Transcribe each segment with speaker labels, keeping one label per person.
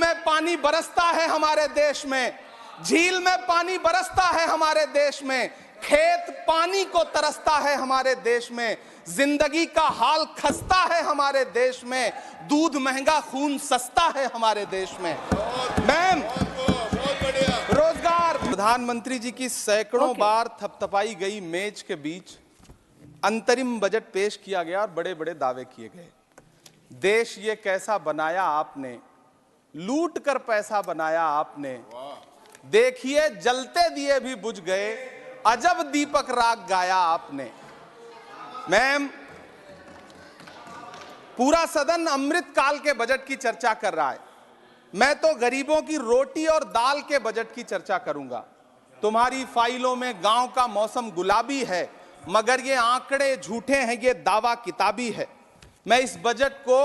Speaker 1: में पानी बरसता है हमारे देश में, झील में पानी बरसता है हमारे देश में, खेत पानी को तरसता है हमारे देश में, जिंदगी का हाल खस्ता है हमारे देश में, दूध महंगा खून सस्ता है हमारे देश में। मैम, रोजगार, प्रधानमंत्री जी की सैकड़ों बार थपथपाई गई मेज के बीच अंतरिम बजट पेश किया गया और बड़े बड़े दावे किए गए। देश ये कैसा बनाया आपने, लूट कर पैसा बनाया आपने, देखिए जलते दिए भी बुझ गए, अजब दीपक राग गाया आपने। मैम, पूरा सदन अमृत काल के बजट की चर्चा कर रहा है, मैं तो गरीबों की रोटी और दाल के बजट की चर्चा करूंगा। तुम्हारी फाइलों में गांव का मौसम गुलाबी है, मगर ये आंकड़े झूठे हैं, ये दावा किताबी है। मैं इस बजट को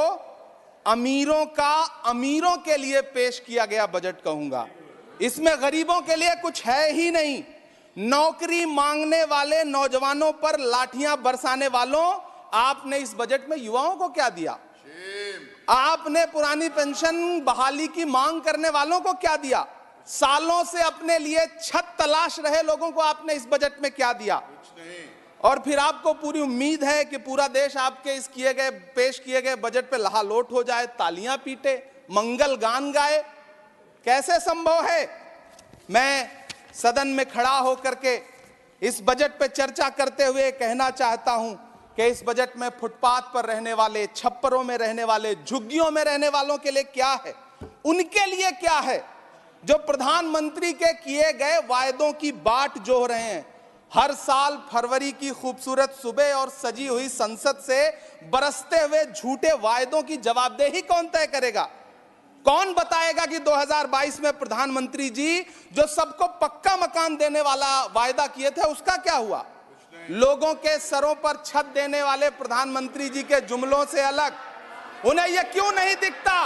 Speaker 1: अमीरों का अमीरों के लिए पेश किया गया बजट कहूंगा। इसमें गरीबों के लिए कुछ है ही नहीं। नौकरी मांगने वाले नौजवानों पर लाठियां बरसाने वालों, आपने इस बजट में युवाओं को क्या दिया? आपने पुरानी पेंशन बहाली की मांग करने वालों को क्या दिया? सालों से अपने लिए छत तलाश रहे लोगों को आपने इस बजट में क्या दिया? और फिर आपको पूरी उम्मीद है कि पूरा देश आपके इस पेश किए गए बजट पे लहालोट हो जाए, तालियां पीटे, मंगल गान गाए। कैसे संभव है? मैं सदन में खड़ा होकर के इस बजट पे चर्चा करते हुए कहना चाहता हूं कि इस बजट में फुटपाथ पर रहने वाले, छप्परों में रहने वाले, झुग्गियों में रहने वालों के लिए क्या है, उनके लिए क्या है जो प्रधानमंत्री के किए गए वायदों की बाट जोह रहे हैं। हर साल फरवरी की खूबसूरत सुबह और सजी हुई संसद से बरसते हुए झूठे वायदों की जवाबदेही कौन तय करेगा? कौन बताएगा कि 2022 में प्रधानमंत्री जी जो सबको पक्का मकान देने वाला वायदा किए थे उसका क्या हुआ? लोगों के सरों पर छत देने वाले प्रधानमंत्री जी के जुमलों से अलग उन्हें यह क्यों नहीं दिखता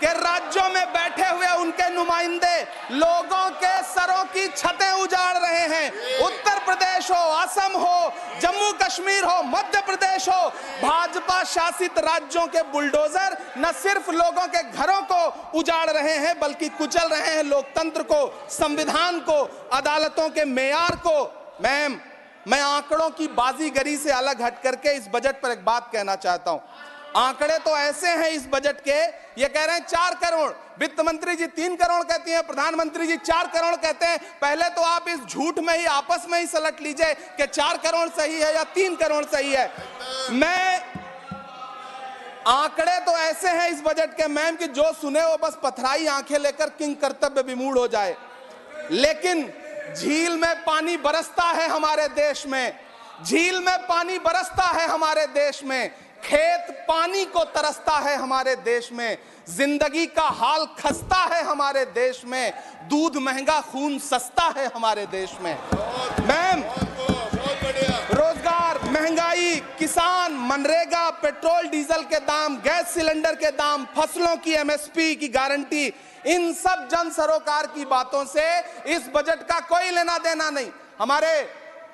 Speaker 1: कि राज्यों में बैठे हुए उनके नुमाइंदे लोगों के सरों की छतें उजाड़ रहे हैं? उत्तर प्रदेश हो, असम हो, जम्मू कश्मीर हो, मध्य प्रदेश हो, भाजपा शासित राज्यों के बुलडोजर न सिर्फ लोगों के घरों को उजाड़ रहे हैं बल्कि कुचल रहे हैं लोकतंत्र को, संविधान को, अदालतों के मेयार को। मैम, मैं आंकड़ों की बाजीगरी से अलग हट करके इस बजट पर एक बात कहना चाहता हूं। आंकड़े तो ऐसे हैं इस बजट के, ये कह रहे हैं 4 करोड़, वित्त मंत्री जी 3 करोड़ कहती हैं, प्रधानमंत्री जी 4 करोड़ कहते हैं। पहले तो आप इस झूठ में ही आपस में ही सलट लीजिए कि 4 करोड़ सही है या 3 करोड़ सही है। मैं आंकड़े तो ऐसे हैं इस बजट के मैम कि जो सुने वो बस पथराई आंखें लेकर किंग कर्तव्य विमूढ़ हो जाए। लेकिन झील में पानी बरसता है हमारे देश में, झील में पानी बरसता है हमारे देश में, खेत पानी को तरसता है हमारे देश में, जिंदगी का हाल खस्ता है हमारे देश में, दूध महंगा खून सस्ता है हमारे देश में। मैम, रोजगार, महंगाई, किसान, मनरेगा, पेट्रोल डीजल के दाम, गैस सिलेंडर के दाम, फसलों की एमएसपी की गारंटी, इन सब जन सरोकार की बातों से इस बजट का कोई लेना देना नहीं। हमारे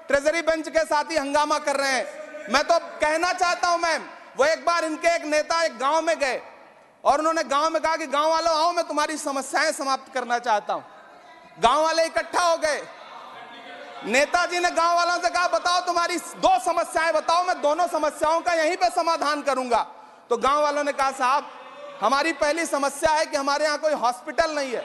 Speaker 1: ट्रेजरी बेंच के साथी हंगामा कर रहे हैं। मैं तो कहना चाहता हूं मैम, वो एक बार इनके एक नेता एक गांव में गए और उन्होंने गांव में कहा कि गांव वालों आओ, मैं तुम्हारी समस्याएं समाप्त करना चाहता हूं। गांव वाले इकट्ठा हो गए। नेताजी ने गांव वालों से कहा बताओ तुम्हारी 2 समस्याएं बताओ, मैं दोनों समस्याओं का यहीं पे समाधान करूंगा। तो गांव वालों ने कहा साहब हमारी पहली समस्या है कि हमारे यहाँ कोई हॉस्पिटल नहीं है।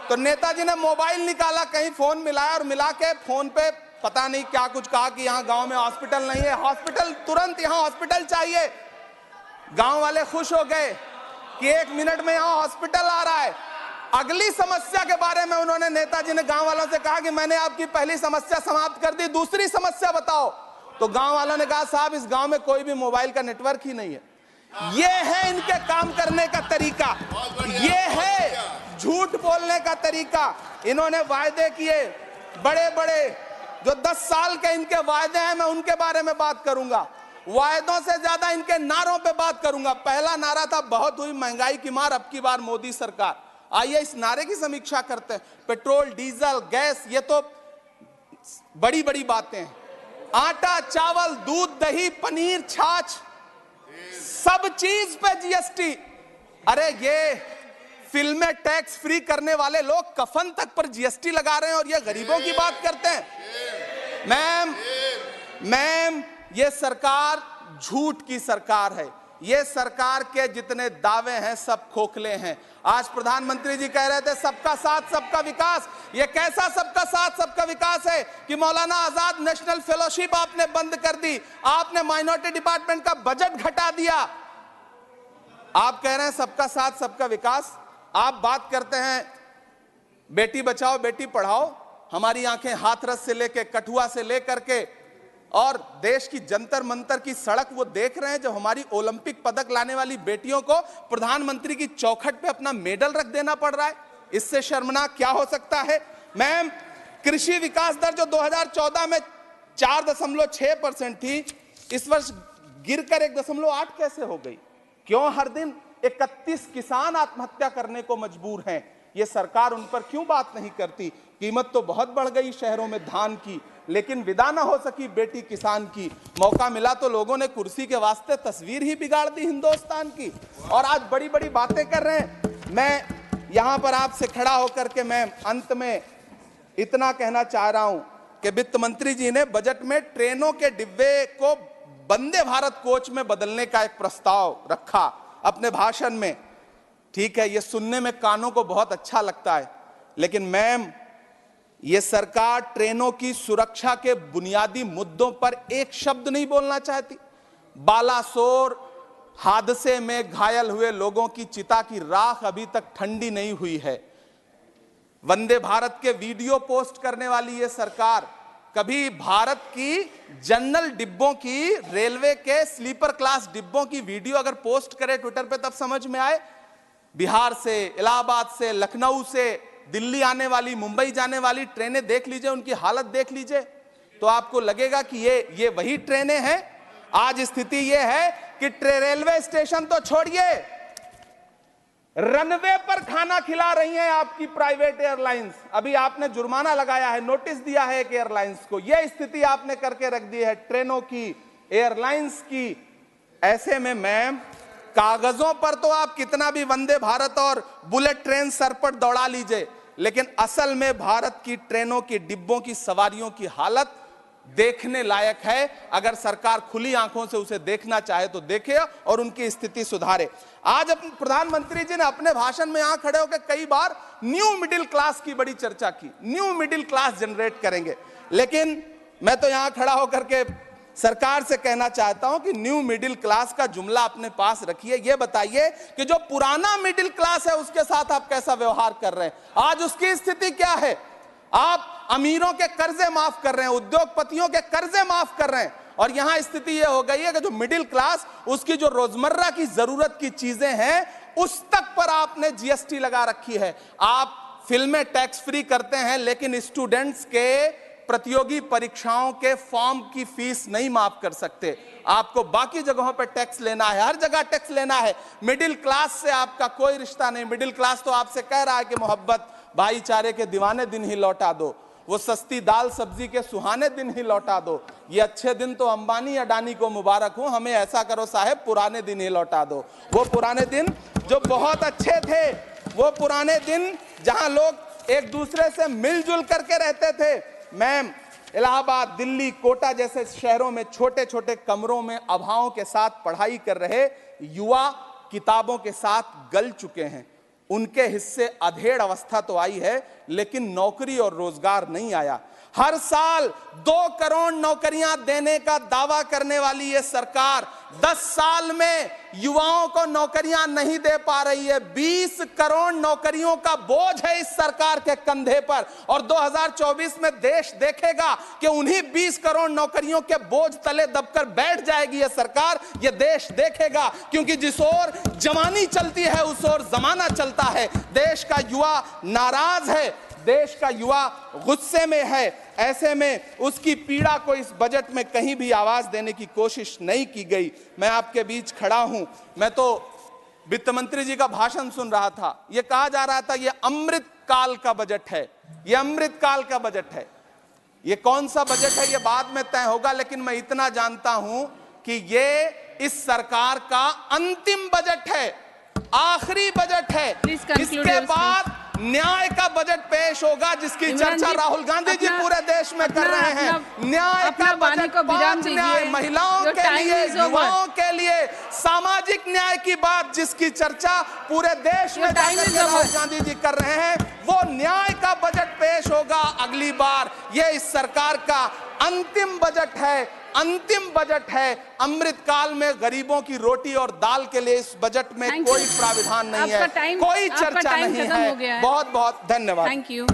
Speaker 1: तो नेताजी ने मोबाइल निकाला, कहीं फोन मिलाया और मिला के फोन पे पता नहीं क्या कुछ कहा कि यहाँ गांव में हॉस्पिटल नहीं है, हॉस्पिटल तुरंत, यहाँ हॉस्पिटल चाहिए। गांव वाले खुश हो गए कि 1 मिनट में यहाँ हॉस्पिटल आ रहा है। अगली समस्या के बारे में उन्होंने, नेताजी ने गांव वालों से कहा कि मैंने आपकी पहली समस्या समाप्त कर दी, दूसरी समस्या बताओ। तो गांव वालों ने कहा साहब इस गांव में कोई भी मोबाइल का नेटवर्क ही नहीं है। ये है इनके काम करने का तरीका, ये है झूठ बोलने का तरीका। इन्होंने वायदे किए बड़े बड़े, जो 10 साल के इनके वायदे हैं मैं उनके बारे में बात करूंगा। वायदों से ज्यादा इनके नारों पे बात करूंगा। पहला नारा था बहुत हुई महंगाई की मार, अब की बार मोदी सरकार। आइए इस नारे की समीक्षा करते हैं। पेट्रोल, डीजल, गैस, ये तो बड़ी बड़ी बातें हैं। आटा, चावल, दूध, दही, पनीर, छाछ, सब चीज पे जीएसटी। अरे ये फिल्में टैक्स फ्री करने वाले लोग कफन तक पर जीएसटी लगा रहे हैं और ये गरीबों की बात करते हैं। मैम, ये सरकार झूठ की सरकार है। ये सरकार के जितने दावे हैं सब खोखले हैं। आज प्रधानमंत्री जी कह रहे थे सबका साथ सबका विकास। ये कैसा सबका साथ सबका विकास है कि मौलाना आजाद नेशनल फेलोशिप आपने बंद कर दी, आपने माइनॉरिटी डिपार्टमेंट का बजट घटा दिया। आप कह रहे हैं सबका साथ सबका विकास। आप बात करते हैं बेटी बचाओ बेटी पढ़ाओ। हमारी आंखें हाथरस से लेके कठुआ से लेकर के और देश की जंतर मंतर की सड़क वो देख रहे हैं, जब हमारी ओलंपिक पदक लाने वाली बेटियों को प्रधानमंत्री की चौखट पे अपना मेडल रख देना पड़ रहा है। इससे शर्मनाक क्या हो सकता है। मैम, कृषि विकास दर जो 2014 में 4.6% थी, इस वर्ष गिरकर 1.8 कैसे हो गई? क्यों हर दिन 31 किसान आत्महत्या करने को मजबूर हैं? ये सरकार उन पर क्यों बात नहीं करती? कीमत तो बहुत बढ़ गई शहरों में धान की, लेकिन विदा ना हो सकी बेटी किसान की। मौका मिला तो लोगों ने कुर्सी के वास्ते तस्वीर ही बिगाड़ दी हिंदुस्तान की, और आज बड़ी बड़ी बातें कर रहे हैं। मैं यहां पर आपसे खड़ा होकर के मैं अंत में इतना कहना चाह रहा हूं कि वित्त मंत्री जी ने बजट में ट्रेनों के डिब्बे को वंदे भारत कोच में बदलने का एक प्रस्ताव रखा अपने भाषण में। ठीक है, ये सुनने में कानों को बहुत अच्छा लगता है, लेकिन मैम, ये सरकार ट्रेनों की सुरक्षा के बुनियादी मुद्दों पर एक शब्द नहीं बोलना चाहती। बालासोर हादसे में घायल हुए लोगों की चिता की राख अभी तक ठंडी नहीं हुई है। वंदे भारत के वीडियो पोस्ट करने वाली ये सरकार कभी भारत की जनरल डिब्बों की, रेलवे के स्लीपर क्लास डिब्बों की वीडियो अगर पोस्ट करे ट्विटर पे तब समझ में आए। बिहार से, इलाहाबाद से, लखनऊ से दिल्ली आने वाली, मुंबई जाने वाली ट्रेनें देख लीजिए, उनकी हालत देख लीजिए, तो आपको लगेगा कि ये वही ट्रेनें हैं। आज स्थिति ये है कि रेलवे स्टेशन तो छोड़िए, रनवे पर खाना खिला रही हैं आपकी प्राइवेट एयरलाइंस। अभी आपने जुर्माना लगाया है, नोटिस दिया है एक एयरलाइंस को। यह स्थिति आपने करके रख दी है ट्रेनों की, एयरलाइंस की। ऐसे में मैम, कागजों पर तो आप कितना भी वंदे भारत और बुलेट ट्रेन सर पर दौड़ा लीजिए, लेकिन असल में भारत की ट्रेनों की डिब्बों की सवारियों की हालत देखने लायक है। अगर सरकार खुली आंखों से उसे देखना चाहे तो देखे और उनकी स्थिति सुधारे। आज प्रधानमंत्री जी ने अपने भाषण में यहां खड़े होकर कई बार न्यू मिडिल क्लास की बड़ी चर्चा की, न्यू मिडिल क्लास जनरेट करेंगे। लेकिन मैं तो यहां खड़ा होकर के सरकार से कहना चाहता हूं कि न्यू मिडिल क्लास का जुमला अपने पास रखिए। यह बताइए कि जो पुराना मिडिल क्लास है उसके साथ आप कैसा व्यवहार कर रहे हैं। आज उसकी स्थिति क्या है? आप अमीरों के कर्जे माफ कर रहे हैं, उद्योगपतियों के कर्जे माफ कर रहे हैं, और यहां स्थिति यह हो गई है कि जो मिडिल क्लास, उसकी जो रोजमर्रा की जरूरत की चीजें हैं उस तक पर आपने जीएसटी लगा रखी है। आप फिल्में टैक्स फ्री करते हैं, लेकिन स्टूडेंट्स के प्रतियोगी परीक्षाओं के फॉर्म की फीस नहीं माफ कर सकते। आपको बाकी जगहों पर टैक्स लेना है, हर जगह टैक्स लेना है। मिडिल क्लास से आपका कोई रिश्ता नहीं। मिडिल क्लास तो आपसे कह रहा है कि मोहब्बत, भाईचारे के दीवाने दिन ही लौटा दो, वो सस्ती दाल सब्जी के सुहाने दिन ही लौटा दो। ये अच्छे दिन तो अंबानी अडानी को मुबारक हो, हमें ऐसा करो साहब, पुराने दिन ही लौटा दो। वो पुराने दिन जो बहुत अच्छे थे, वो पुराने दिन जहां लोग एक दूसरे से मिलजुल करके रहते थे। मैम, इलाहाबाद, दिल्ली, कोटा जैसे शहरों में छोटे छोटे कमरों में अभावों के साथ पढ़ाई कर रहे युवा किताबों के साथ गल चुके हैं। उनके हिस्से अधेड़ अवस्था तो आई है, लेकिन नौकरी और रोजगार नहीं आया। हर साल 2 करोड़ नौकरियां देने का दावा करने वाली ये सरकार 10 साल में युवाओं को नौकरियां नहीं दे पा रही है। 20 करोड़ नौकरियों का बोझ है इस सरकार के कंधे पर, और 2024 में देश देखेगा कि उन्हीं 20 करोड़ नौकरियों के बोझ तले दबकर बैठ जाएगी ये सरकार। ये देश देखेगा, क्योंकि जिस ओर जवानी चलती है उस ओर जमाना चलता है। देश का युवा नाराज है, देश का युवा गुस्से में है। ऐसे में उसकी पीड़ा को इस बजट में कहीं भी आवाज देने की कोशिश नहीं की गई। मैं आपके बीच खड़ा हूं, मैं तो वित्त मंत्री जी का भाषण सुन रहा था। यह कहा जा रहा था यह अमृत काल का बजट है, यह अमृत काल का बजट है। यह कौन सा बजट है यह बाद में तय होगा, लेकिन मैं इतना जानता हूं कि यह इस सरकार का अंतिम बजट है। आखिरी बजट है।
Speaker 2: Please conclude
Speaker 1: इसके
Speaker 2: your
Speaker 1: बाद न्याय का बजट पेश होगा, जिसकी
Speaker 2: इमरान
Speaker 1: चर्चा
Speaker 2: जी,
Speaker 1: राहुल गांधी जी पूरे देश में कर रहे हैं। न्याय का बजट, 5 न्याय, महिलाओं के लिए, युवाओं के लिए, सामाजिक न्याय की बात जिसकी चर्चा पूरे देश में राहुल गांधी जी कर रहे हैं, वो न्याय का बजट पेश होगा अगली बार। ये इस सरकार का अंतिम बजट है, अंतिम बजट है। अमृतकाल में गरीबों की रोटी और दाल के लिए इस बजट में कोई प्राविधान नहीं है, कोई चर्चा नहीं है। बहुत बहुत धन्यवाद।
Speaker 2: Thank you.